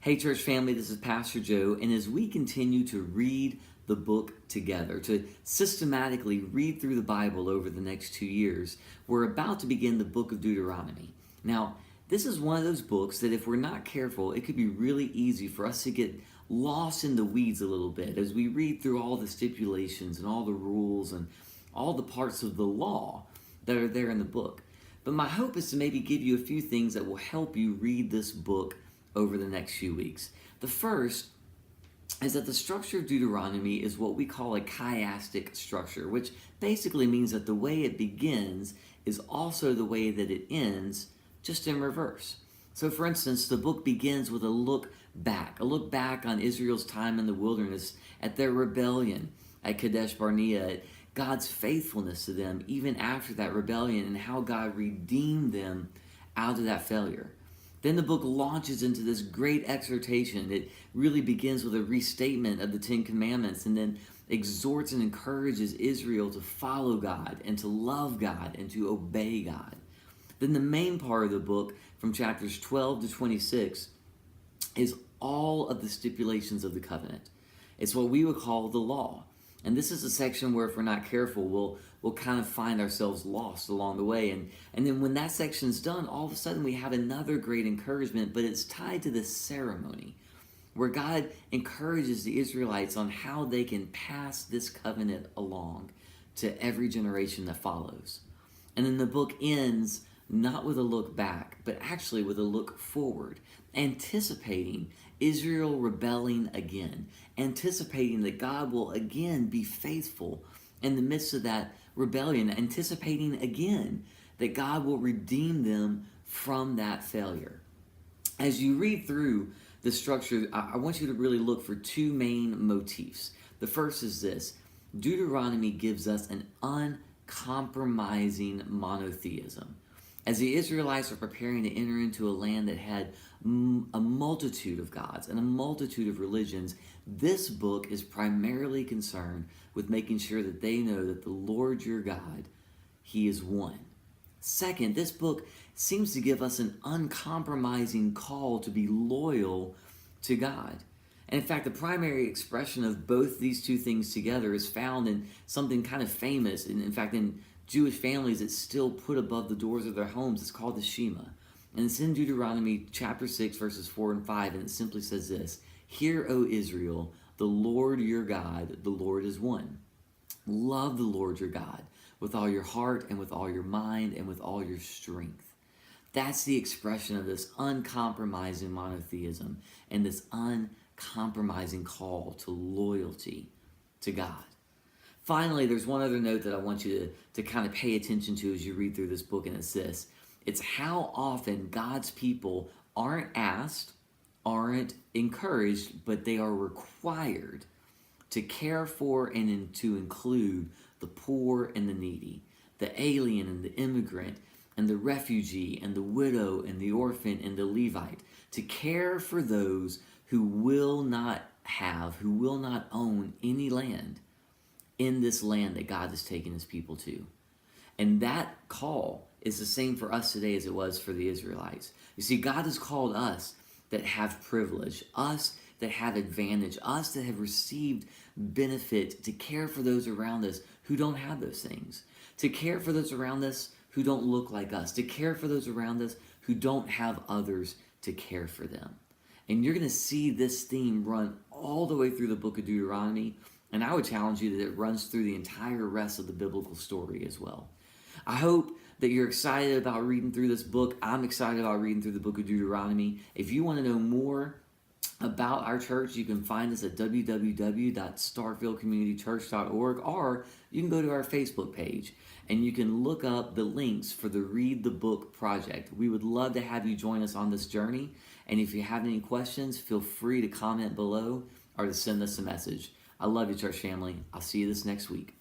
Hey, church family, this is Pastor Joe, and as we continue to read the book together, to systematically read through the Bible over the next 2 years, we're about to begin the book of Deuteronomy. Now, this is one of those books that if we're not careful, it could be really easy for us to get lost in the weeds a little bit as we read through all the stipulations and all the rules and all the parts of the law that are there in the book. But my hope is to maybe give you a few things that will help you read this book over the next few weeks. The first is that the structure of Deuteronomy is what we call a chiastic structure, which basically means that the way it begins is also the way that it ends, just in reverse. So for instance, the book begins with a look back on Israel's time in the wilderness, at their rebellion at Kadesh Barnea, at God's faithfulness to them even after that rebellion, and how God redeemed them out of that failure. Then the book launches into this great exhortation. It really begins with a restatement of the Ten Commandments and then exhorts and encourages Israel to follow God and to love God and to obey God. Then the main part of the book, from chapters 12 to 26, is all of the stipulations of the covenant. It's what we would call the law. And this is a section where if we're not careful, we'll kind of find ourselves lost along the way. And then when that section's done, all of a sudden we have another great encouragement, but it's tied to this ceremony where God encourages the Israelites on how they can pass this covenant along to every generation that follows. And then the book ends not with a look back, but actually with a look forward, anticipating Israel rebelling again, anticipating that God will again be faithful in the midst of that rebellion, anticipating again that God will redeem them from that failure. As you read through the structure, I want you to really look for two main motifs. The first is this: Deuteronomy gives us an uncompromising monotheism. As the Israelites are preparing to enter into a land that had a multitude of gods and a multitude of religions, this book is primarily concerned with making sure that they know that the Lord your God, He is one. Second, this book seems to give us an uncompromising call to be loyal to God. And in fact, the primary expression of both these two things together is found in something kind of famous. And in fact, in Jewish families, it's still put above the doors of their homes. It's called the Shema. And it's in Deuteronomy chapter 6, verses 4 and 5. And it simply says this: "Hear, O Israel, the Lord your God, the Lord is one. Love the Lord your God with all your heart and with all your mind and with all your strength." That's the expression of this uncompromising monotheism and this uncompromising call to loyalty to God. Finally, there's one other note that I want you to kind of pay attention to as you read through this book, and it's this: it's how often God's people aren't asked, aren't encouraged, but they are required to care for and to include the poor and the needy, the alien and the immigrant, and the refugee and the widow and the orphan and the Levite, to care for those who will not have, who will not own any land in this land that God has taken His people to. And that call is the same for us today as it was for the Israelites. You see, God has called us that have privilege, us that have advantage, us that have received benefit, to care for those around us who don't have those things, to care for those around us who don't look like us, to care for those around us who don't have others to care for them. And you're going to see this theme run all the way through the book of Deuteronomy, and I would challenge you that it runs through the entire rest of the biblical story as well. I hope that you're excited about reading through this book. I'm excited about reading through the book of Deuteronomy. If you want to know more about our church, you can find us at www.starfieldcommunitychurch.org, or you can go to our Facebook page and you can look up the links for the Read the Book project. We would love to have you join us on this journey. And if you have any questions, feel free to comment below or to send us a message. I love you, church family. I'll see you this next week.